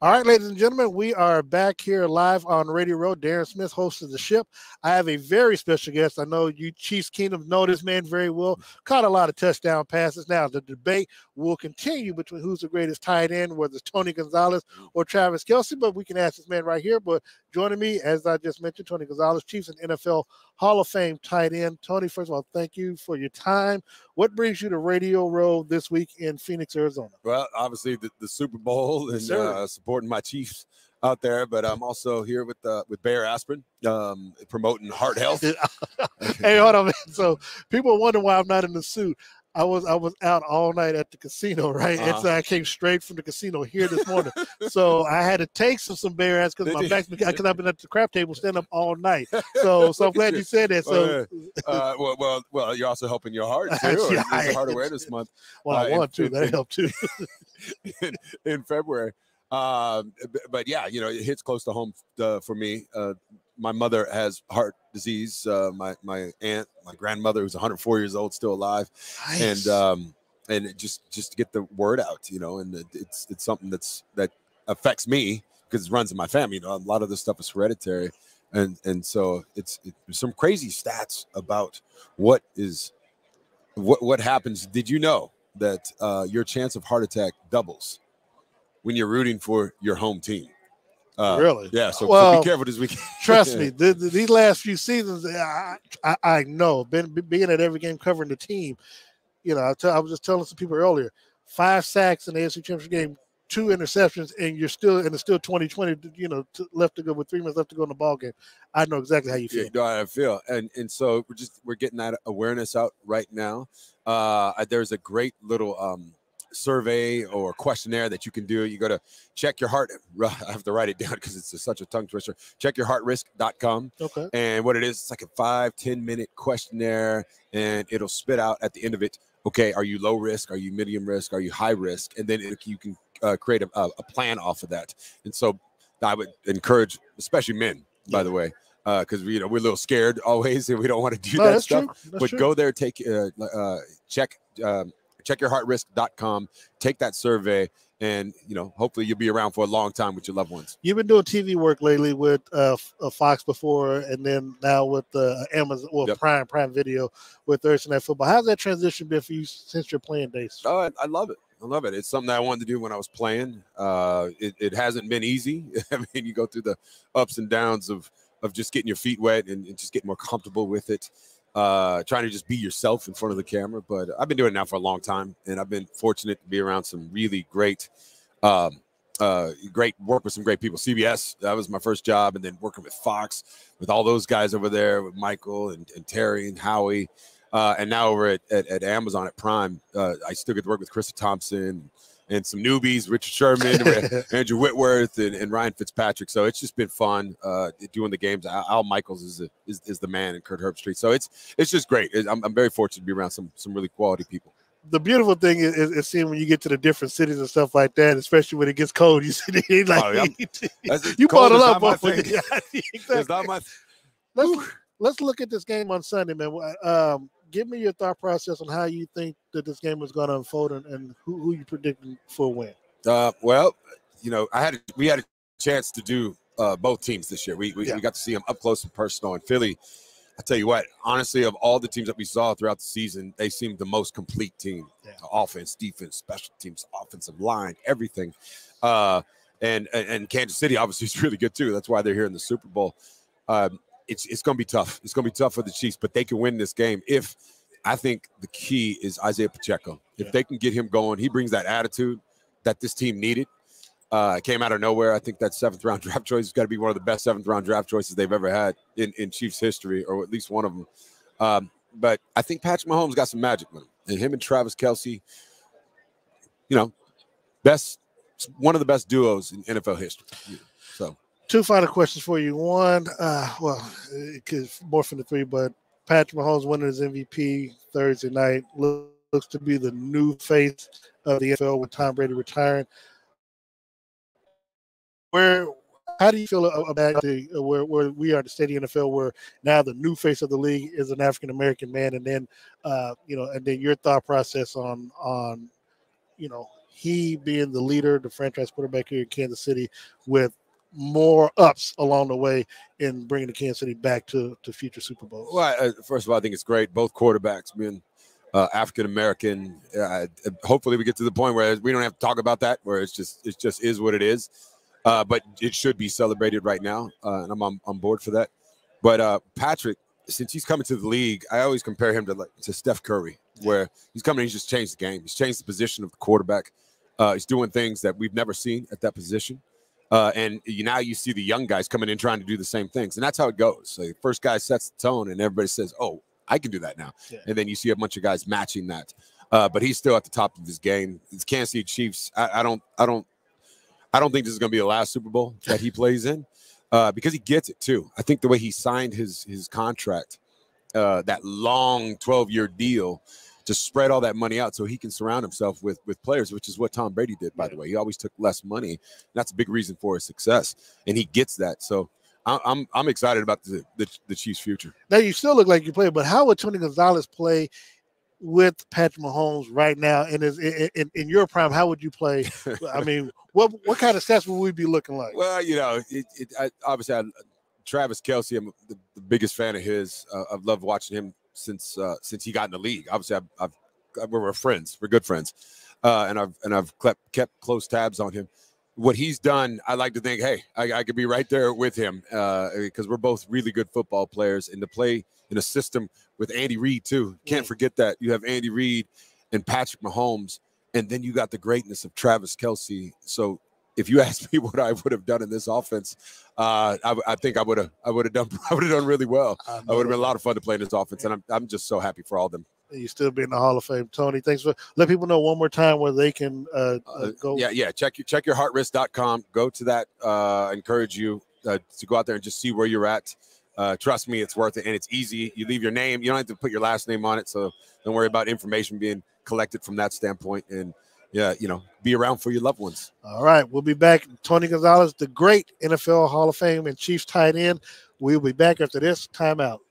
All right, ladies and gentlemen, we are back here live on Radio Road. Darren Smith, host of the ship. I have a very special guest. I know you Chiefs Kingdom know this man very well. Caught a lot of touchdown passes. Now, the debate will continue between who's the greatest tight end, whether it's Tony Gonzalez or Travis Kelce, but we can ask this man right here. But joining me, as I just mentioned, Tony Gonzalez, Chiefs and NFL Hall of Fame tight end. Tony, first of all, thank you for your time. What brings you to Radio Road this week in Phoenix, Arizona? Well, obviously the Super Bowl and supporting my Chiefs out there, but I'm also here with Bayer Aspirin, promoting heart health. Hey, hold on, man. So people wonder why I'm not in the suit. I was out all night at the casino, right? And so I came straight from the casino here this morning. So I had to take some Bayer ass because my back's because I've been at the crap table standing up all night. So I'm glad you said that. So well, you're also helping your heart too. It's Heart Awareness Month. Well, I want to. That helped too. in February. But yeah, it hits close to home for me. My mother has heart disease. My aunt, my grandmother, who's 104 years old, still alive. Nice. And it just to get the word out, and it's something that affects me because it runs in my family. A lot of this stuff is hereditary, and so it's some crazy stats about what happens. Did you know that your chance of heart attack doubles when you're rooting for your home team? Really? Yeah. So be careful this weekend. Trust me, these last few seasons, I know, being at every game covering the team. I was just telling some people earlier, 5 sacks in the NFC Championship game, 2 interceptions, and it's still 2020. Left to go with 3 minutes left to go in the ball game. I know exactly how you feel. You know how I feel, and so we're getting that awareness out right now. There's a great little survey or questionnaire that you can do. You go to check your heart. I have to write it down because it's such a tongue twister. Checkyourheartrisk.com. Okay. And what it is, it's like a 5-10 minute questionnaire, and it'll spit out at the end of it, okay, are you low risk? Are you medium risk? Are you high risk? And then you can create a plan off of that. And so I would encourage, especially men, by the way, because we're a little scared always, and we don't want to do that stuff. But go there, checkyourheartrisk.com, take that survey, and hopefully you'll be around for a long time with your loved ones. You've been doing TV work lately with Fox before, and then now with Amazon or Prime Video with Thursday Night Football. How's that transition been for you since your playing days? Oh, I love it. I love it. It's something that I wanted to do when I was playing. It hasn't been easy. I mean, you go through the ups and downs of just getting your feet wet and just getting more comfortable with it. Trying to just be yourself in front of the camera. But I've been doing it now for a long time, and I've been fortunate to be around some really great work with some great people. CBS, that was my first job, and then working with Fox with all those guys over there, with Michael and Terry and Howie, and now over at Amazon at Prime. I still get to work with Krista Thompson and some newbies, Richard Sherman, Andrew Whitworth, and Ryan Fitzpatrick. So it's just been fun doing the games. Al Michaels is the man in Kurt Herbstreit. So it's just great. I'm very fortunate to be around some really quality people. The beautiful thing is seeing when you get to the different cities and stuff like that, especially when it gets cold. You see, you bottle up. Exactly. It's not my. Let's look at this game on Sunday, man. Give me your thought process on how you think that this game is going to unfold and who you predicting for a win. Well, we had a chance to do both teams this year. We got to see them up close and personal. In Philly, I tell you what, honestly, of all the teams that we saw throughout the season, they seemed the most complete team. Yeah. Offense, defense, special teams, offensive line, everything. And Kansas City obviously is really good too. That's why they're here in the Super Bowl. It's going to be tough. It's going to be tough for the Chiefs, but they can win this game. I think the key is Isaiah Pacheco. If they can get him going, he brings that attitude that this team needed. Came out of nowhere. I think that 7th round draft choice has got to be one of the best 7th round draft choices they've ever had in Chiefs history, or at least one of them. But I think Patrick Mahomes got some magic with him. And him and Travis Kelce, one of the best duos in NFL history. So. 2 final questions for you. One, it could morph into 3, but Patrick Mahomes winning his MVP Thursday night looks to be the new face of the NFL with Tom Brady retiring. How do you feel about where we are, the state of the NFL, where now the new face of the league is an African American man, and then and then your thought process on he being the leader, the franchise quarterback here in Kansas City, with more ups along the way in bringing the Kansas City back to future Super Bowls? Well, first of all, I think it's great. Both quarterbacks being African-American. Hopefully we get to the point where we don't have to talk about that, where it just is what it is. But it should be celebrated right now, and I'm on board for that. But Patrick, since he's coming to the league, I always compare him to Steph Curry, where he's coming, he's just changed the game. He's changed the position of the quarterback. He's doing things that we've never seen at that position. And now you see the young guys coming in trying to do the same things. And that's how it goes. So the first guy sets the tone and everybody says, oh, I can do that now. Yeah. And then you see a bunch of guys matching that. But he's still at the top of his game. It's Kansas City Chiefs. I don't think this is going to be the last Super Bowl that he plays in because he gets it too. I think the way he signed his contract, that long 12-year deal, to spread all that money out so he can surround himself with players, which is what Tom Brady did, by the way. He always took less money. That's a big reason for his success, and he gets that. So I'm excited about the Chiefs' future. Now, you still look like you play, but how would Tony Gonzalez play with Patrick Mahomes right now? And in your prime, how would you play? I mean, what kind of stats would we be looking like? Well, obviously, Travis Kelce, I'm the biggest fan of his. I've loved watching him since he got in the league. Obviously, we're friends. We're good friends, and I've kept close tabs on him. What he's done, I like to think, hey, I could be right there with him because we're both really good football players, and to play in a system with Andy Reid too. Can't forget that you have Andy Reid and Patrick Mahomes, and then you got the greatness of Travis Kelce. So if you ask me what I would have done in this offense, I think I would have done really well. It would have been a lot of fun to play in this offense, and I'm just so happy for all of them. You still be in the Hall of Fame, Tony. Thanks for let people know one more time where they can go. Yeah. Check your heartrisk.com. Go to that. Encourage you to go out there and just see where you're at. Trust me, it's worth it, and it's easy. You leave your name. You don't have to put your last name on it, so don't worry about information being collected from that standpoint. And be around for your loved ones. All right, we'll be back. Tony Gonzalez, the great NFL Hall of Fame and Chiefs tight end. We'll be back after this timeout.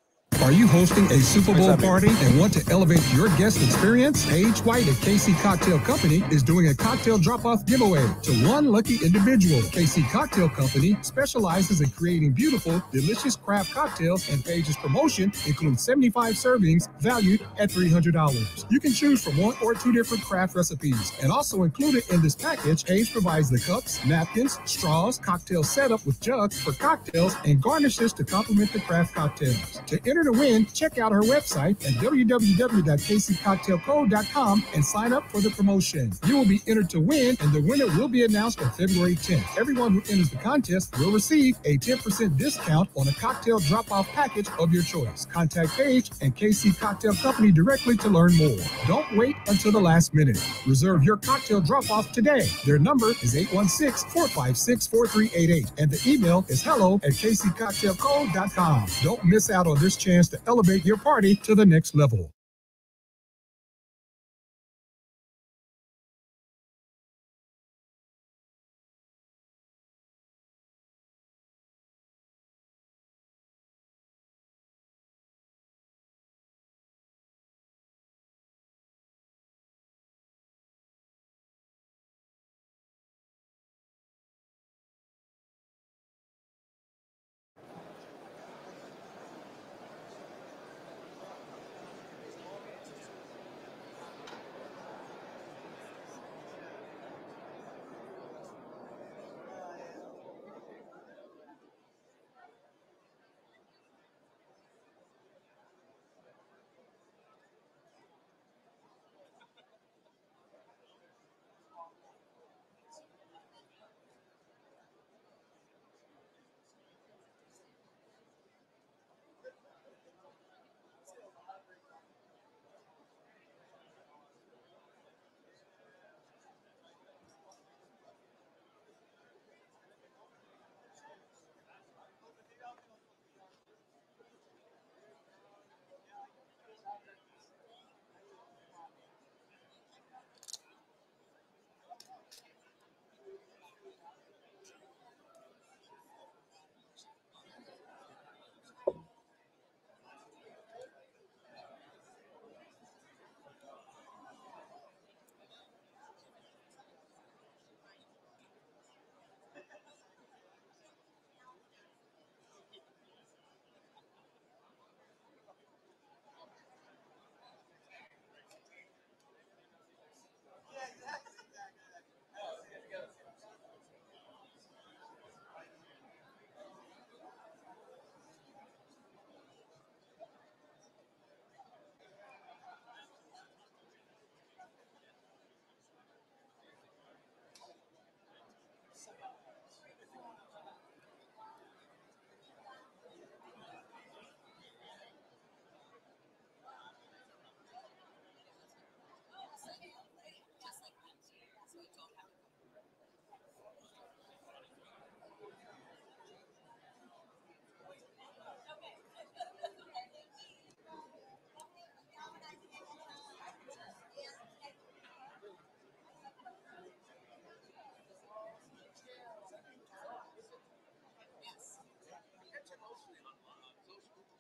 Are you hosting a Super Bowl party and want to elevate your guest experience? Paige White at KC Cocktail Company is doing a cocktail drop-off giveaway to one lucky individual. KC Cocktail Company specializes in creating beautiful, delicious craft cocktails, and Paige's promotion includes 75 servings valued at $300. You can choose from 1 or 2 different craft recipes. And also included in this package, Paige provides the cups, napkins, straws, cocktail setup with jugs for cocktails, and garnishes to complement the craft cocktails. To enter to win, check out her website at www.kccocktailco.com and sign up for the promotion. You will be entered to win, and the winner will be announced on February 10th. Everyone who enters the contest will receive a 10% discount on a cocktail drop-off package of your choice. Contact Paige and KC Cocktail Company directly to learn more. Don't wait until the last minute. Reserve your cocktail drop-off today. Their number is 816-456-4388, and the email is hello@kccocktailco.com. Don't miss out on this chance to elevate your party to the next level.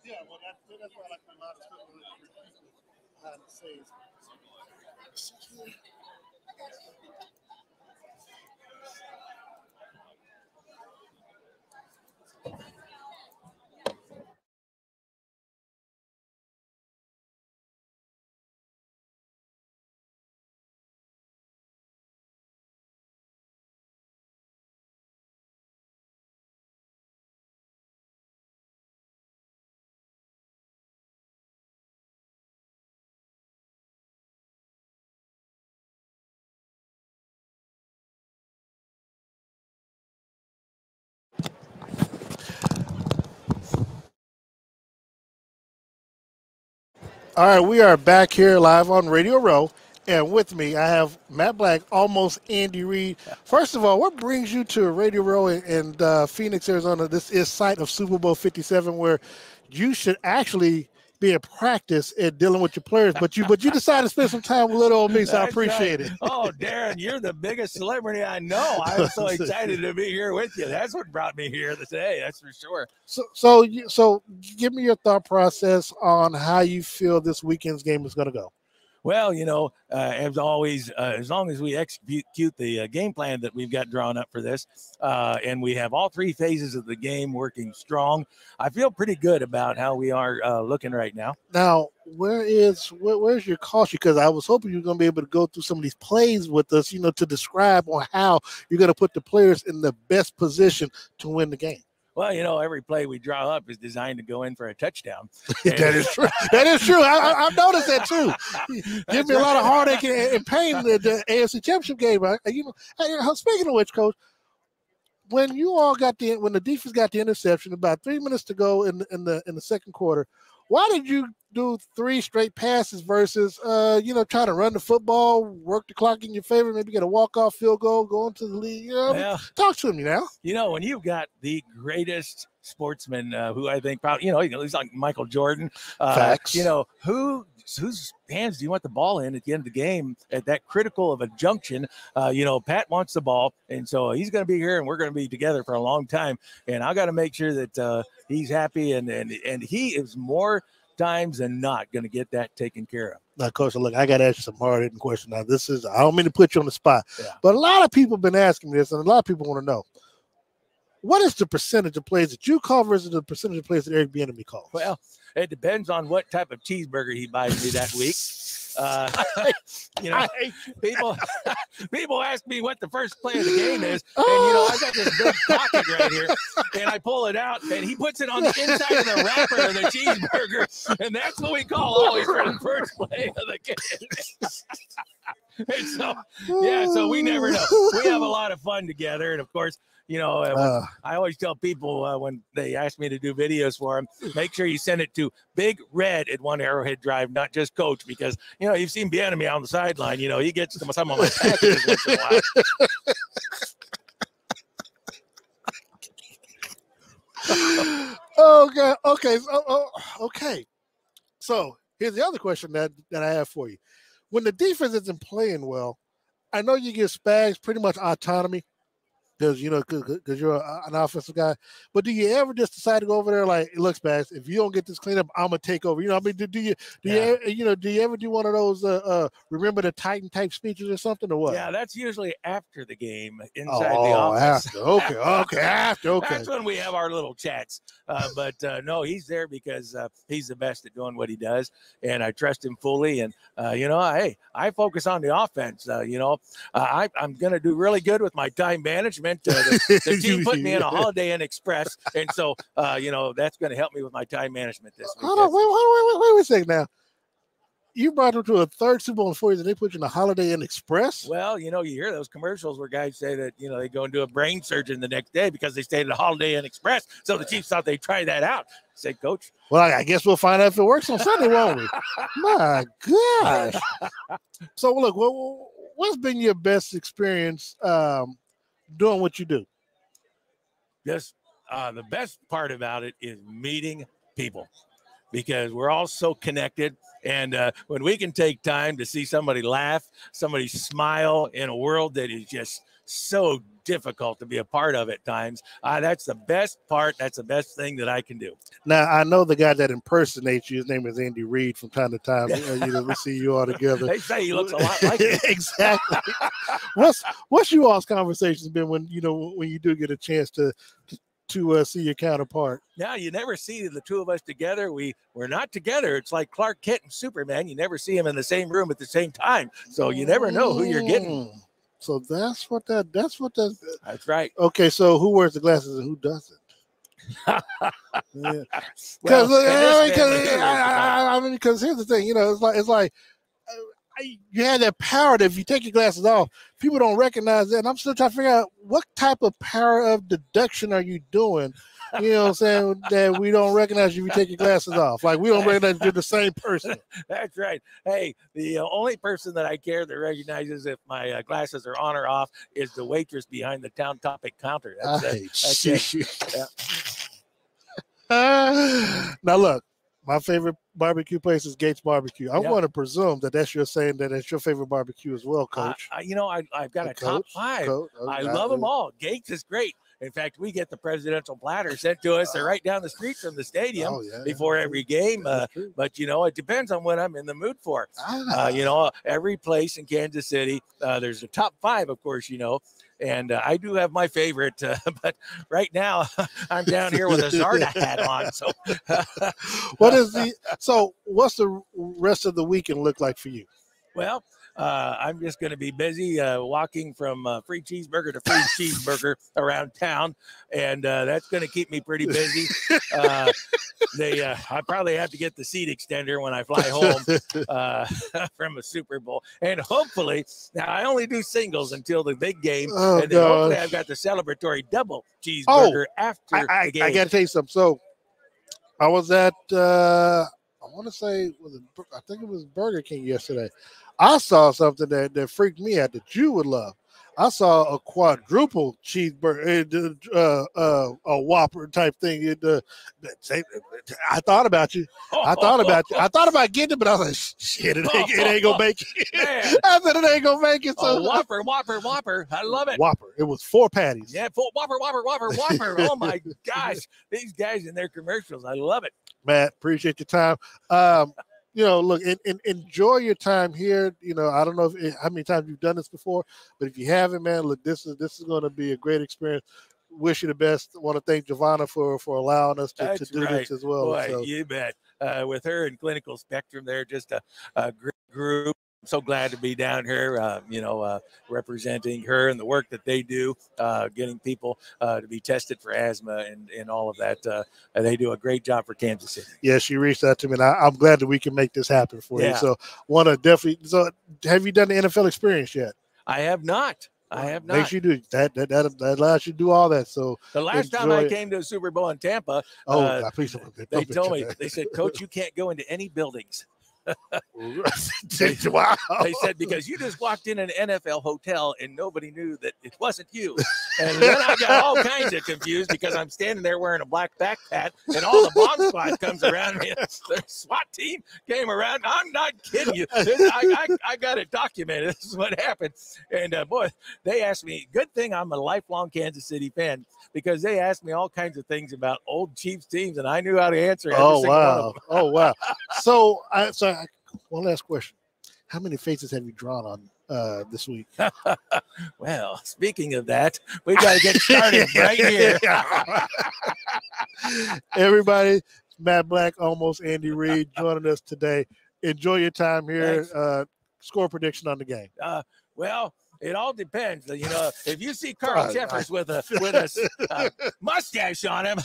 Yeah, well, that's why I like a lot of stuff behind the scenes. All right, we are back here live on Radio Row, and with me I have Matt Black, almost Andy Reid. First of all, what brings you to Radio Row in Phoenix, Arizona? This is site of Super Bowl 57, where you should actually be in practice at dealing with your players, but you decided to spend some time with little old me, so I appreciate it. Oh, Darren, you're the biggest celebrity I know. I'm so excited to be here with you. That's what brought me here today. That's for sure. So give me your thought process on how you feel this weekend's game is going to go. Well, as always, as long as we execute the game plan that we've got drawn up for this, and we have all three phases of the game working strong, I feel pretty good about how we are looking right now. Now, where's your caution? Because I was hoping you were going to be able to go through some of these plays with us, to describe on how you're going to put the players in the best position to win the game. Well, every play we draw up is designed to go in for a touchdown. That is true. That is true. I've noticed that too. Give me a lot of heartache and pain in the NFC Championship game. Speaking of which, Coach, when the defense got the interception, about 3 minutes to go in the second quarter, why did you do 3 straight passes versus try to run the football, work the clock in your favor, maybe get a walk-off field goal, go into the league? Talk to me now. When you've got the greatest sportsman who I think probably, he's like Michael Jordan. Facts. Whose hands do you want the ball in at the end of the game at that critical of a junction? Pat wants the ball, and so he's going to be here, and we're going to be together for a long time. And I got to make sure that he's happy, and he is more times than not going to get that taken care of. Now, Coach, look, I got to ask you some hard-hitting questions. Now, I don't mean to put you on the spot, but a lot of people have been asking me this, and a lot of people want to know, what is the percentage of plays that you call versus the percentage of plays that Eric Bieniemy calls? Well, it depends on what type of cheeseburger he buys me that week. People ask me what the first play of the game is, and I got this big pocket right here, and I pull it out, and he puts it on the inside of the wrapper of the cheeseburger, and that's what we call always for the first play of the game. And so we never know. We have a lot of fun together, and of course, I always tell people when they ask me to do videos for them, make sure you send it to Big Red at One Arrowhead Drive, not just Coach, because you've seen Bieniemy on the sideline. He gets some of my packages once in a while. Okay. So here's the other question that I have for you. When the defense isn't playing well, I know you give Spags pretty much autonomy because you're an offensive guy. But do you ever just decide to go over there like, look, Spags, if you don't get this cleaned up, I'm gonna take over? Do you ever do one of those remember the Titan type speeches or something, or what? Yeah, that's usually after the game inside the office. After. That's when we have our little chats. But no, he's there because he's the best at doing what he does, and I trust him fully. And I focus on the offense. I'm gonna do really good with my time management. The team put me in a Holiday Inn Express, and so that's going to help me with my time management this week. Hold on, wait a second now. You brought them to a third Super Bowl in 4 years, and they put you in a Holiday Inn Express? Well, you hear those commercials where guys say that, they go and do a brain surgeon the next day because they stayed at a Holiday Inn Express. So the Chiefs thought they'd try that out. I said, Coach. Well, I guess we'll find out if it works on Sunday, won't we? My gosh. So, look, what's been your best experience doing what you do? Just the best part about it is meeting people, because we're all so connected. And when we can take time to see somebody laugh, somebody smile in a world that is just so difficult to be a part of at times. That's the best part. That's the best thing that I can do. Now, I know the guy that impersonates you. His name is Andy Reid. From time to time, we see you all together. They say he looks a lot like you. Exactly. What's you all's conversations been when you do get a chance to see your counterpart? Yeah, you never see the two of us together. We're not together. It's like Clark Kent and Superman. You never see them in the same room at the same time, so you never know who you're getting. So that's right. Okay, so who wears the glasses and who doesn't? Because here's the thing, it's like you have that power that if you take your glasses off, people don't recognize that. And I'm still trying to figure out what type of power of deduction are you doing, you know what I'm saying, that we don't recognize you if you take your glasses off. Like, we don't recognize you're the same person. That's right. Hey, the only person that I care that recognizes if my glasses are on or off is the waitress behind the Town Topic counter. That's it. Now, look, my favorite barbecue place is Gates Barbecue. I'm going to presume that's you're saying that it's your favorite barbecue as well, Coach. I've got a top 5. I love them all. Gates is great. In fact, we get the presidential platter sent to us. They're right down the street from the stadium before every game. But, it depends on what I'm in the mood for. Every place in Kansas City, there's a top 5, of course, and I do have my favorite, but right now I'm down here with a Zarda hat on. So, what's the rest of the weekend look like for you? Well, I'm just going to be busy walking from free cheeseburger to free cheeseburger around town, and that's going to keep me pretty busy. I probably have to get the seat extender when I fly home from a Super Bowl, and hopefully, now I only do singles until the big game, and then hopefully I've got the celebratory double cheeseburger after the game. I got to tell you something. So I was at I want to say I think it was Burger King yesterday. I saw something that freaked me out that you would love. I saw a quadruple cheeseburger, a Whopper type thing. I thought about you. I thought about getting it, but I was like, shit, it ain't gonna make it. Man. I said it ain't gonna make it. So Whopper. I love it. Whopper. It was 4 patties. Yeah, Whopper. Oh my gosh, these guys in their commercials, I love it. Matt, appreciate your time. Look, enjoy your time here. I don't know how many times you've done this before, but if you haven't, man, look, this is going to be a great experience. Wish you the best. I want to thank Giovanna for allowing us to do this as well. Boy, you bet. With her and Clinical Spectrum, they're just a great group. I'm so glad to be down here, representing her and the work that they do, getting people to be tested for asthma and all of that. They do a great job for Kansas City. Yeah, she reached out to me, and I'm glad that we can make this happen for you. So, want to definitely. So, have you done the NFL experience yet? I have not. Make sure you do that allows you to do all that. So the last time I came to a Super Bowl in Tampa, please they told me, they said, Coach, you can't go into any buildings. Wow. They said, because you just walked in an NFL hotel and nobody knew that it wasn't you. And then I got all kinds of confused because I'm standing there wearing a black backpack and all the bomb squad comes around me. The SWAT team came around. I'm not kidding you. I got it documented. This is what happened. And boy, they asked me, good thing I'm a lifelong Kansas City fan, because they asked me all kinds of things about old Chiefs teams and I knew how to answer every single one of them. Oh, wow. So one last question. How many faces have you drawn on this week? Well, speaking of that, we got to get started right here. Everybody, Matt Black, almost Andy Reid, joining us today. Enjoy your time here. Score prediction on the game. Well, it all depends. If you see Carl Jeffers with a mustache on him,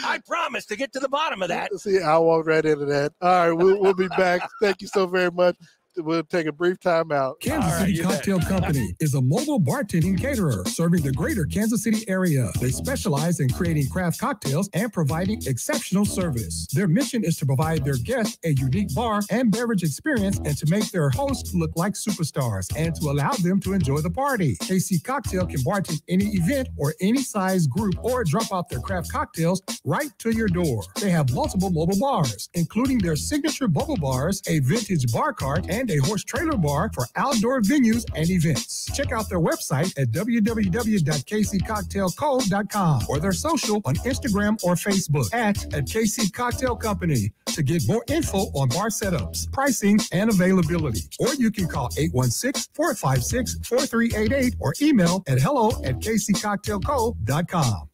I promise to get to the bottom of that. See, I'll walk right into that. All right, we'll be back. Thank you so very much. We'll take a brief time out. Kansas City Cocktail Company is a mobile bartending caterer serving the greater Kansas City area. They specialize in creating craft cocktails and providing exceptional service. Their mission is to provide their guests a unique bar and beverage experience and to make their hosts look like superstars and to allow them to enjoy the party. KC Cocktail can bartend any event or any size group or drop off their craft cocktails right to your door. They have multiple mobile bars, including their signature bubble bars, a vintage bar cart, and and a horse trailer bar for outdoor venues and events. Check out their website at www.kccocktailco.com or their social on Instagram or Facebook at KC Cocktail Company to get more info on bar setups, pricing, and availability. Or you can call 816-456-4388 or email at hello@kccocktailco.com.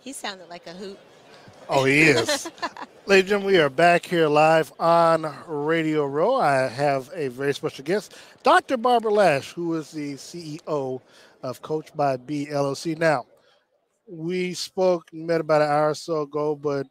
He sounded like a hoot. Oh, he is. Ladies and gentlemen, we are back here live on Radio Row. I have a very special guest, Dr. Barbara Lash, who is the CEO of Coach by B LLC. Now, we met about an hour or so ago, but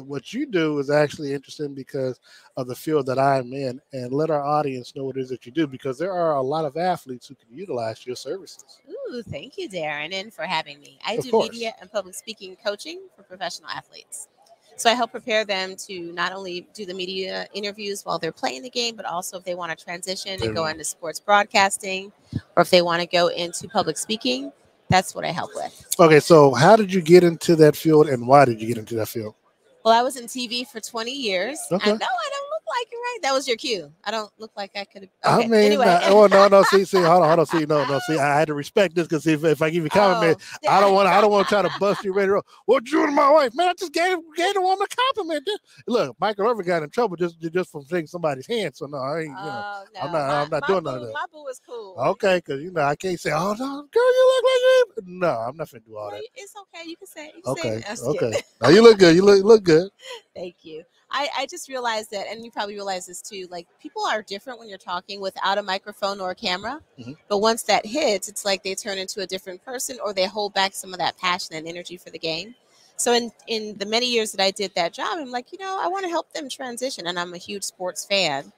what you do is actually interesting because of the field that I'm in, and let our audience know what it is that you do, because there are a lot of athletes who can utilize your services. Ooh, thank you, Darren, and for having me. I do media and public speaking coaching for professional athletes. So I help prepare them to not only do the media interviews while they're playing the game, but also if they want to transition and go into sports broadcasting, or if they want to go into public speaking. That's what I help with. Okay, so how did you get into that field, and why did you get into that field? Well, I was in TV for 20 years. Okay. I know I don't look like it, right? That was your cue. I don't look like I could have. Okay. I mean, anyway. No. See, hold on. See, no. See, I had to respect this because if I give you a compliment, I don't want to try to bust you ready to roll. What you and my wife, man? I just gave the woman a compliment. Look, Michael Irvin got in trouble just from shaking somebody's hand. So no, I ain't. No. I'm not doing none of that. My boo is cool. Okay, because I can't say, oh no, girl, you look like you. No, I'm not finna do all that. It's okay. You can say. Okay. Say No, you look good. You look good. Thank you. I just realized that, and you probably realize this too, like people are different when you're talking without a microphone or a camera. Mm-hmm. But once that hits, it's like they turn into a different person, or they hold back some of that passion and energy for the game. So in the many years that I did that job, I'm like, I want to help them transition. And I'm a huge sports fan.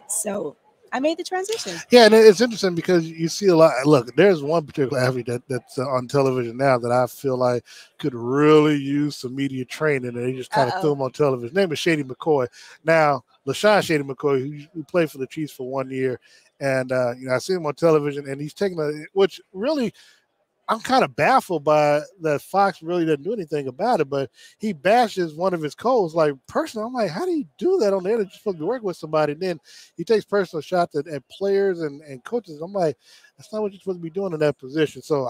So I made the transition. Yeah, and it's interesting because you see a lot. Look, there's one particular athlete that's on television now that I feel like could really use some media training, and they just kind of threw him on television. His name is Shady McCoy. Now, LaShawn Shady McCoy, who played for the Chiefs for 1 year, and I see him on television, and he's taking which really – I'm kind of baffled by that Fox really doesn't do anything about it, but he bashes one of his co-hosts like personally. I'm like, how do you do that on the internet? You're supposed to be working with somebody. And then he takes personal shots at players and coaches. I'm like, that's not what you're supposed to be doing in that position. So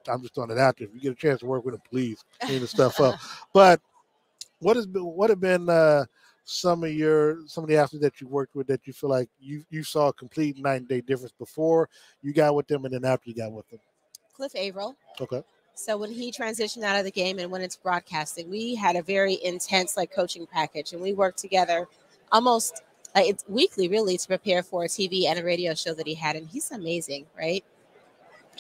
I'm just throwing it out there. If you get a chance to work with him, please clean the stuff up. But what have been some of the athletes that you worked with that you feel like you saw a complete night and day difference before you got with them and then after you got with them? Cliff Averill. Okay. So when he transitioned out of the game and went into broadcasting, we had a very intense coaching package, and we worked together almost it's weekly, really, to prepare for a TV and a radio show that he had, and he's amazing, right?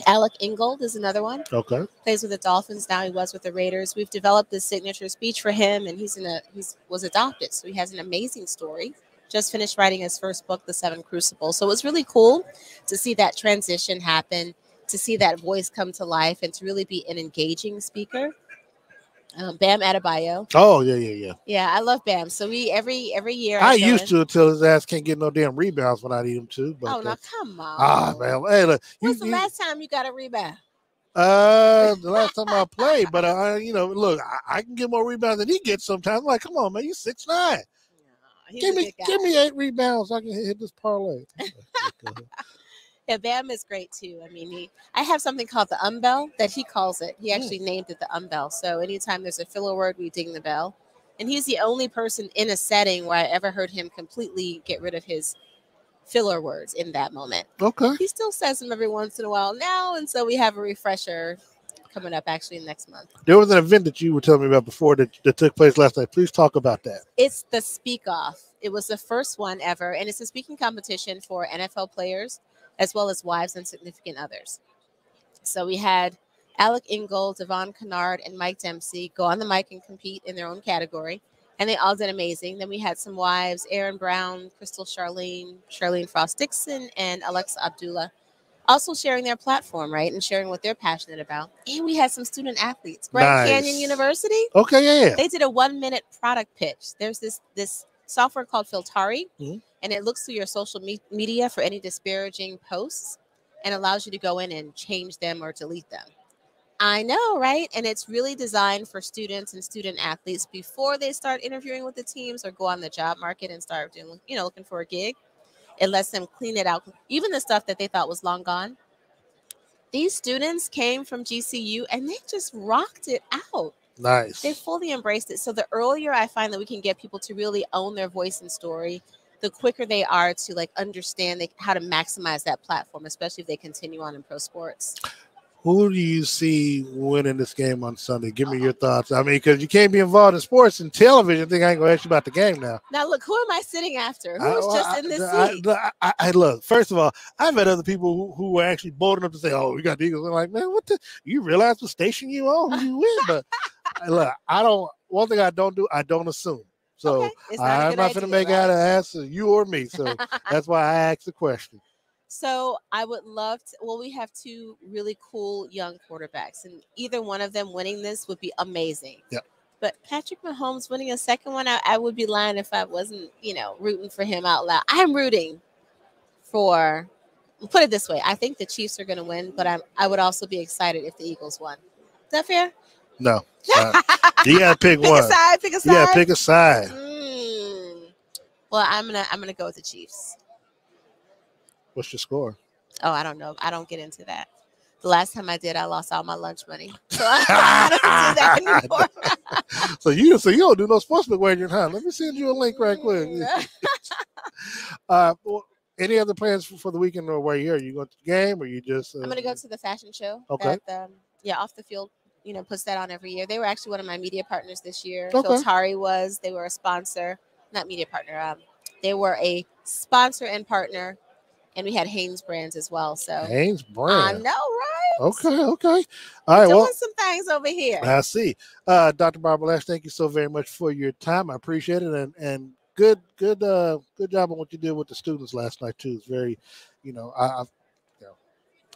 Alec Ingold is another one. Okay. Plays with the Dolphins now. He was with the Raiders. We've developed this signature speech for him, and he was adopted, so he has an amazing story. Just finished writing his first book, The Seven Crucibles. So it was really cool to see that transition happen, to see that voice come to life, and to really be an engaging speaker. Bam Adebayo. Oh, yeah. Yeah, I love Bam. So we every year. I used to until his ass can't get no damn rebounds when I need him to. But, now come on. Ah, man. Hey, look. When's the last time you got a rebound? The last time I played, but look, I can get more rebounds than he gets sometimes. I'm like, come on, man, you 6'9". Give me 8 rebounds. I can hit this parlay. Yeah, Bam is great too. I mean, I have something called the bell that he calls it. He actually named it the bell. So anytime there's a filler word, we ding the bell. And he's the only person in a setting where I ever heard him completely get rid of his filler words in that moment. Okay. He still says them every once in a while now, and so we have a refresher coming up actually next month. There was an event that you were telling me about before that took place last night. Please talk about that. It's the Speak Off. It was the first one ever, and it's a speaking competition for NFL players as well as wives and significant others. So we had Alec Ingold, Devon Kennard, and Mike Dempsey go on the mic and compete in their own category, and they all did amazing. Then we had some wives, Aaron Brown, Crystal Charlene Frost-Dixon, and Alexa Abdullah, also sharing their platform, right, and sharing what they're passionate about. And we had some student athletes. Grand Canyon University. Okay, yeah. They did a 1-minute product pitch. There's this software called Filtari, and it looks through your social media for any disparaging posts and allows you to go in and change them or delete them. I know, right? And it's really designed for students and student athletes before they start interviewing with the teams or go on the job market and start doing, looking for a gig. It lets them clean it out. Even the stuff that they thought was long gone. These students came from GCU and they just rocked it out. Nice. They fully embraced it. So the earlier I find that we can get people to really own their voice and story, the quicker they are to understand how to maximize that platform, especially if they continue on in pro sports. Who do you see winning this game on Sunday? Give me your thoughts. I mean, because you can't be involved in sports and television. I think I ain't going to ask you about the game now. Now, look, who am I sitting after? Who's just in this seat? I look, first of all, I've had other people who were actually bold enough to say, oh, we got the Eagles. I'm like, man, you realize what station you on, who you with? But look, one thing I don't do, I don't assume. So I'm not going to make out an answer, you or me. So that's why I asked the question. So I would love to, we have two really cool young quarterbacks, and either one of them winning this would be amazing. Yeah. But Patrick Mahomes winning a second one, I would be lying if I wasn't, rooting for him out loud. I'm rooting for, put it this way, I think the Chiefs are going to win, but I would also be excited if the Eagles won. Is that fair? No. You got to pick one. Pick a side. Yeah, pick a side. Well, I'm gonna go with the Chiefs. What's your score? Oh, I don't know. I don't get into that. The last time I did, I lost all my lunch money. So I don't do that anymore. So you don't do no sportsbook wagering, huh? Let me send you a link right quick. Any other plans for the weekend or where you're? Are you going to the game or you just? I'm going to go to the fashion show. Okay. That, Off the Field, puts that on every year. They were actually one of my media partners this year. Okay. Filtari was. They were a sponsor, not media partner. They were a sponsor and partner. And we had Hanes Brands as well. So Hanes Brands. I know, right? Okay. All right. Doing some things over here. I see. Dr. Barbara Lash, thank you so very much for your time. I appreciate it. And good job on what you did with the students last night too. It's very,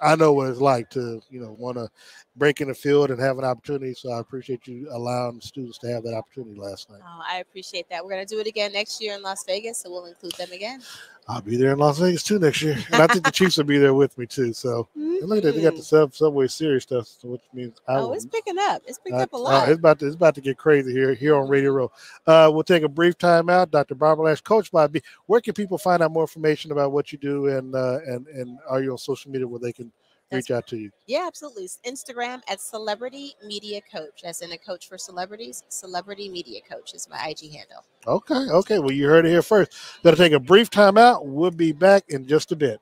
I know what it's like to, want to break in the field and have an opportunity. So I appreciate you allowing the students to have that opportunity last night. Oh, I appreciate that. We're going to do it again next year in Las Vegas, so we'll include them again. I'll be there in Las Vegas too next year. And I think the Chiefs will be there with me too. So and look at that. They got the Subway Series stuff, which means it's picking up. It's picking up a lot. It's about to get crazy here on Radio Row. We'll take a brief time out. Dr. Barbara Lash, Coach by B. Where can people find out more information about what you do and are you on social media where they can reach out to you? Yeah, absolutely. It's Instagram at Celebrity Media Coach, as in a coach for celebrities. Celebrity Media Coach is my IG handle. Okay. Well, you heard it here first. Got to take a brief time out. We'll be back in just a bit.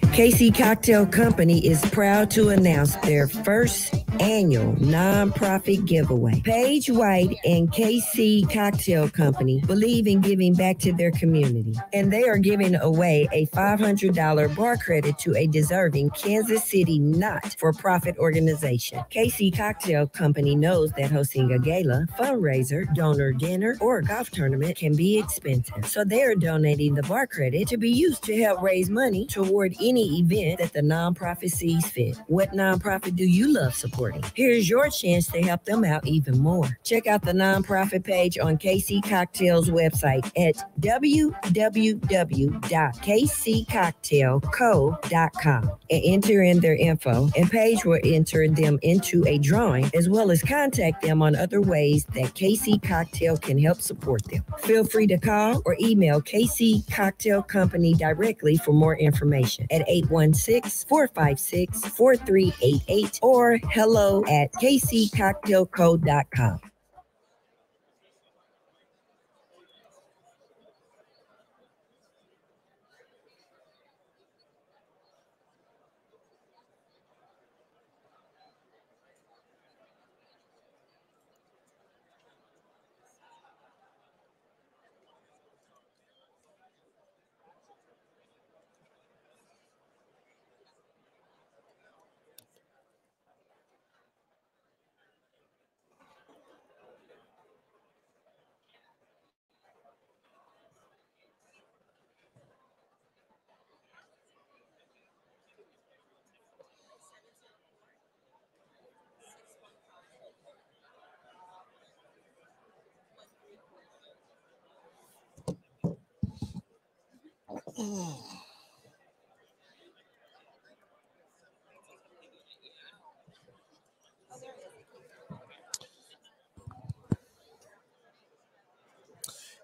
KC Cocktail Company is proud to announce their first annual nonprofit giveaway. Paige White and KC Cocktail Company believe in giving back to their community, and they are giving away a $500 bar credit to a deserving Kansas City not-for-profit organization. KC Cocktail Company knows that hosting a gala, fundraiser, donor dinner, or golf tournament can be expensive, so they are donating the bar credit to be used to help raise money toward any any event that the nonprofit sees fit. What nonprofit do you love supporting? Here's your chance to help them out even more. Check out the nonprofit page on KC Cocktail's website at www.kccocktailco.com and enter in their info, and Paige will enter them into a drawing, as well as contact them on other ways that KC Cocktail can help support them. Feel free to call or email KC Cocktail Company directly for more information at 816-456-4388 or hello@kccocktailco.com.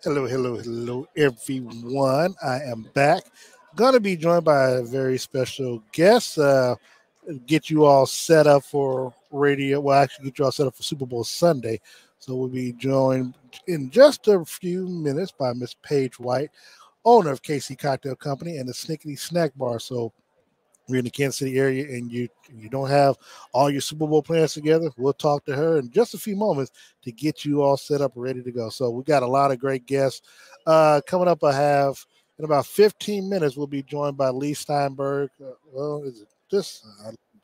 Hello, hello, hello, everyone. I am back. Going to be joined by a very special guest. Get you all set up for radio. Well, actually, get you all set up for Super Bowl Sunday. So we'll be joined in just a few minutes by Miss Paige White, owner of KC Cocktail Company and the Snickety Snack Bar. So we're in the Kansas City area and you don't have all your Super Bowl plans together, we'll talk to her in just a few moments to get you all set up and ready to go. So we got a lot of great guests. Coming up, I have in about 15 minutes, we'll be joined by Lee Steinberg. Is it this?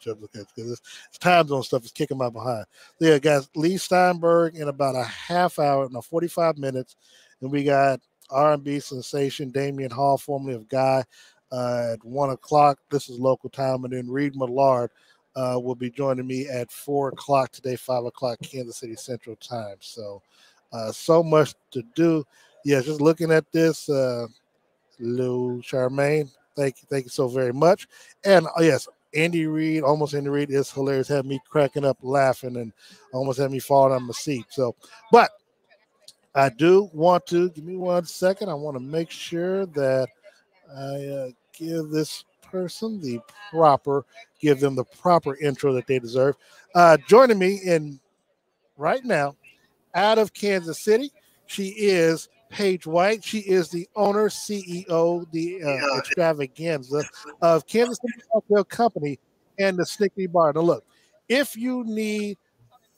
Because this time zone stuff is kicking my behind. Yeah, guys, Lee Steinberg in about a half hour, 45 minutes. And we got R&B sensation Damian Hall, formerly of Guy, at 1 o'clock. This is local time. And then Reed Millard will be joining me at 4 o'clock today, 5 o'clock Kansas City Central Time. So, so much to do. Yeah, just looking at this, Lou Charmaine, thank you so very much. And yes, Andy Reid, almost Andy Reid, is hilarious. Had me cracking up laughing and almost had me falling on my seat. So, but I do want to, give me 1 second. I want to make sure that I give this person give them the proper intro that they deserve. Joining me right now out of Kansas City, she is Paige White. She is the owner, CEO, the extravaganza of Kansas City Cocktail Company and the Snickety Bar. Now, look, if you need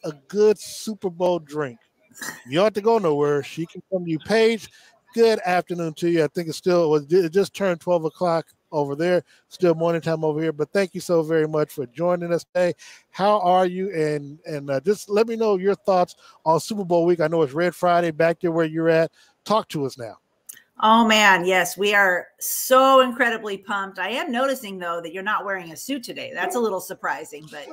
a good Super Bowl drink, you don't have to go nowhere. She can come to you. Paige, good afternoon to you. I think it just turned 12 o'clock over there. Still morning time over here. But thank you so very much for joining us today. How are you? And just let me know your thoughts on Super Bowl week. I know it's Red Friday back there where you're at. Talk to us now. Oh, man. Yes, we are so incredibly pumped. I am noticing, though, that you're not wearing a suit today. That's a little surprising, but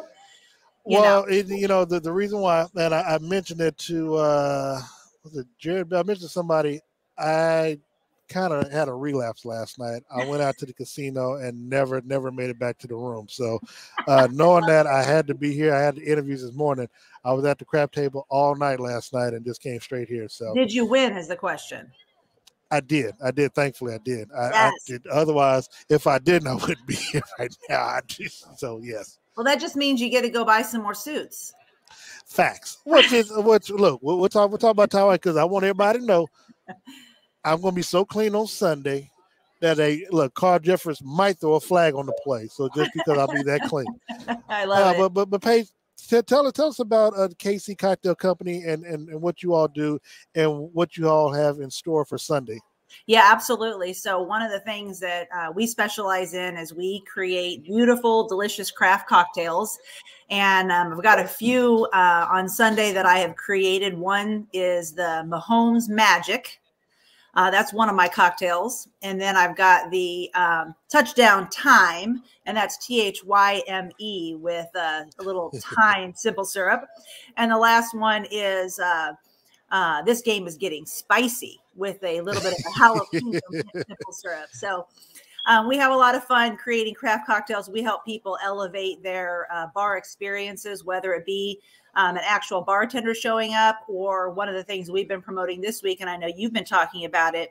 the reason why, and I mentioned it to was it Jared? I mentioned somebody. I kind of had a relapse last night. I went out to the casino and never made it back to the room. So knowing that I had to be here, I had the interviews this morning. I was at the crap table all night last night and just came straight here. So did you win is the question. I did. Thankfully, I did. Yes. I did. Otherwise, if I didn't, I wouldn't be here right now. So yes. Well, that just means you get to go buy some more suits. Facts. Look, we'll talk about Taiwan because I want everybody to know I'm going to be so clean on Sunday that Carl Jeffers might throw a flag on the play. So just because I'll be that clean. I love it. But Paige, tell us about the KC Cocktail Company and what you all do and what you all have in store for Sunday. Yeah, absolutely. So one of the things that we specialize in is we create beautiful, delicious craft cocktails. And I've got a few on Sunday that I have created. One is the Mahomes Magic. That's one of my cocktails. And then I've got the Touchdown Time, and that's THYME with a little thyme simple syrup. And the last one is This Game Is Getting Spicy with a little bit of a jalapeno simple syrup. So we have a lot of fun creating craft cocktails. We help people elevate their bar experiences, whether it be an actual bartender showing up, or one of the things we've been promoting this week, and I know you've been talking about it,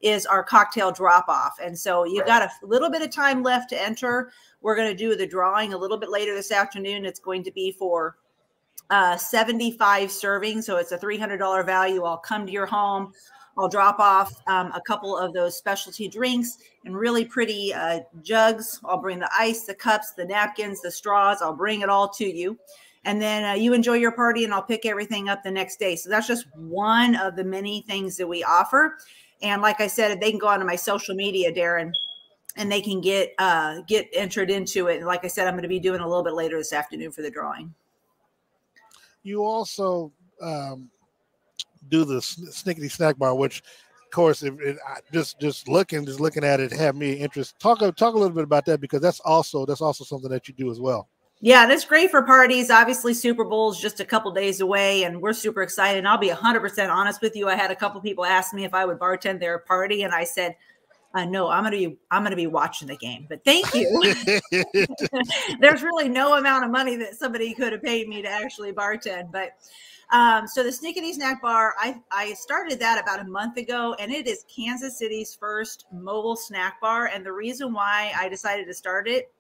is our cocktail drop-off. And so you've got a little bit of time left to enter. We're going to do the drawing a little bit later this afternoon. It's going to be for 75 servings, so it's a $300 value. I'll come to your home. I'll drop off a couple of those specialty drinks and really pretty jugs. I'll bring the ice, the cups, the napkins, the straws. I'll bring it all to you. And then you enjoy your party, and I'll pick everything up the next day. So that's just one of the many things that we offer. And like I said, they can go onto my social media, Darren, and they can get entered into it. And like I said, I'm going to be doing a little bit later this afternoon for the drawing. You also do the Snickety Snack Bar, which, of course, just looking at it had me interested. Talk a little bit about that, because that's also something that you do as well. Yeah, and it's great for parties. Obviously, Super Bowl's just a couple days away, and we're super excited. And I'll be 100% honest with you. I had a couple people ask me if I would bartend their party, and I said, no, I'm gonna be watching the game. But thank you. There's really no amount of money that somebody could have paid me to actually bartend. But so the Snickety Snack Bar, I started that about a month ago, and it is Kansas City's first mobile snack bar. And the reason why I decided to start it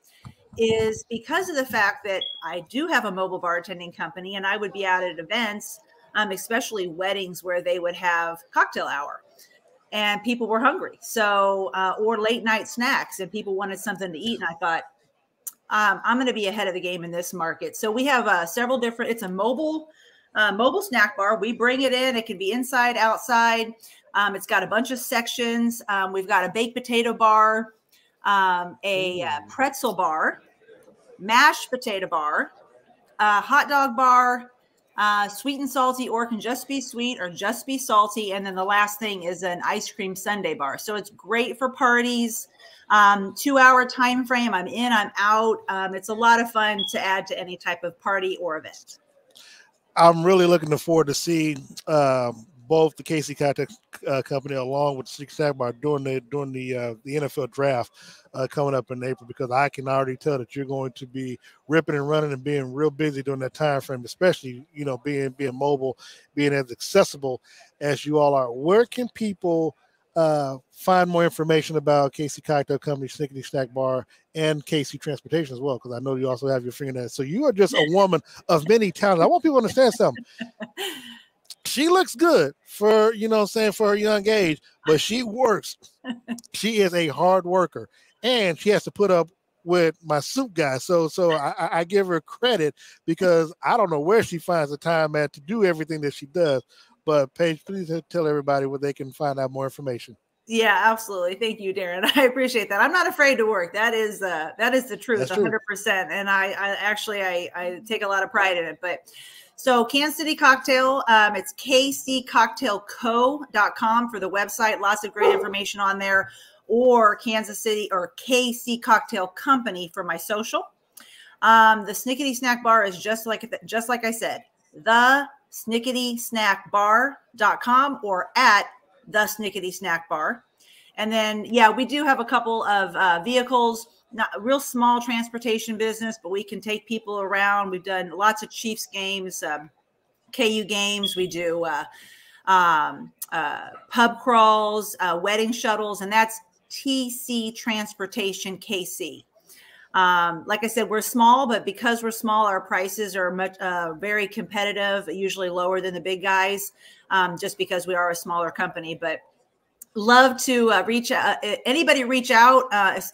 is because of the fact that I do have a mobile bartending company, and I would be out at events, especially weddings where they would have cocktail hour, and people were hungry. So, or late night snacks, and people wanted something to eat. And I thought, I'm going to be ahead of the game in this market. So we have several different, it's a mobile snack bar. We bring it in. It can be inside, outside. It's got a bunch of sections. We've got a baked potato bar, a pretzel bar, mashed potato bar, hot dog bar, sweet and salty, or can just be sweet or just be salty. And then the last thing is an ice cream sundae bar. So it's great for parties. 2-hour time frame. I'm in, I'm out. It's a lot of fun to add to any type of party or event. I'm really looking forward to see both the KC Cocktail Company along with the Snickety Snack Bar during the NFL draft coming up in April, because I can already tell that you're going to be ripping and running and being real busy during that time frame, especially, you know, being mobile, being as accessible as you all are. Where can people find more information about KC Cocktail Company, Snickety Snack Bar, and KC Transportation as well? Because I know you also have your finger in that. So you are just a woman of many talents. I want people to understand something. She looks good for, for a young age, but she works. She is a hard worker, and she has to put up with my soup guy. So I give her credit, because I don't know where she finds the time to do everything that she does. But Paige, please tell everybody where they can find out more information. Yeah, absolutely. Thank you, Darren. I appreciate that. I'm not afraid to work. That is the truth, 100%. And I take a lot of pride in it. But so Kansas City Cocktail, it's kccocktailco.com for the website. Lots of great information on there. Or Kansas City or KC Cocktail Company for my social. The Snickety Snack Bar is just like I said, the snicketysnackbar.com or at the Snickety Snack Bar. And then, yeah, we do have a couple of vehicles, not a real small transportation business, but we can take people around. We've done lots of Chiefs games, KU games. We do pub crawls, wedding shuttles, and that's TC Transportation KC. Like I said, we're small, but because we're small, our prices are much very competitive, usually lower than the big guys, just because we are a smaller company. But love to reach out. Anybody reach out,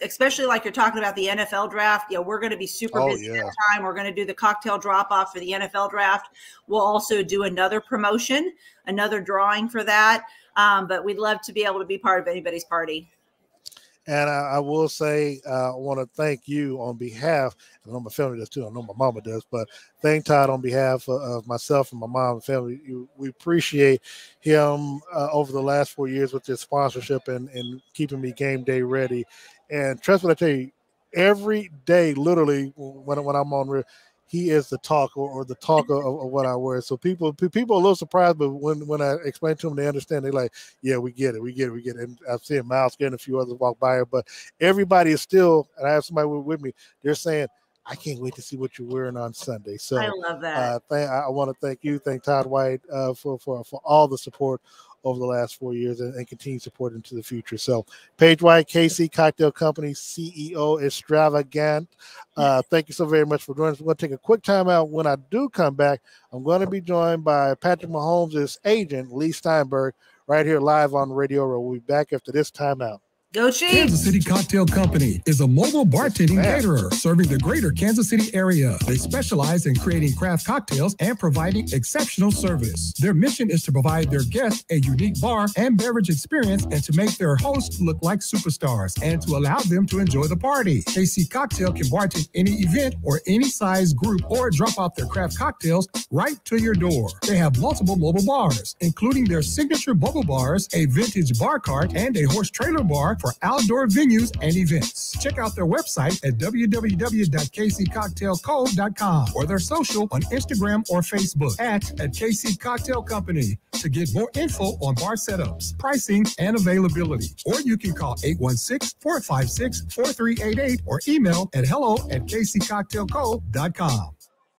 especially like you're talking about the NFL draft. We're going to be super busy that time. We're going to do the cocktail drop off for the NFL draft. We'll also do another promotion, another drawing for that. But we'd love to be able to be part of anybody's party. And I will say, I want to thank you on behalf, I know my family does too, I know my mama does, but thank Todd on behalf of myself and my mom and family. We appreciate him over the last 4 years with his sponsorship and keeping me game day ready. And trust me, I tell you, every day, literally, when I'm on, he is the talk or the talk of what I wear. So people are a little surprised, but when I explain to them, they understand. They're like, yeah, we get it. And I've seen Miles getting a few others walk by her, but everybody is still, and I have somebody with me, they're saying, I can't wait to see what you're wearing on Sunday. So I love that. I want to thank Todd White for all the support over the last 4 years and continue support into the future. So Paige White, KC Cocktail Company, CEO Extravagant. Thank you so very much for joining us. We're going to take a quick time out. When I do come back, I'm going to be joined by Patrick Mahomes' agent, Lee Steinberg, right here live on Radio Row. We'll be back after this timeout. Go Chiefs! Kansas City Cocktail Company is a mobile bartending caterer serving the greater Kansas City area. They specialize in creating craft cocktails and providing exceptional service. Their mission is to provide their guests a unique bar and beverage experience and to make their hosts look like superstars and to allow them to enjoy the party. KC Cocktail can bartend any event or any size group or drop off their craft cocktails right to your door. They have multiple mobile bars, including their signature bubble bars, a vintage bar cart, and a horse trailer bar for outdoor venues and events. Check out their website at www.kccocktailco.com or their social on Instagram or Facebook at KC Cocktail Company to get more info on bar setups, pricing, and availability. Or you can call 816-456-4388 or email at hello@kccocktailco.com.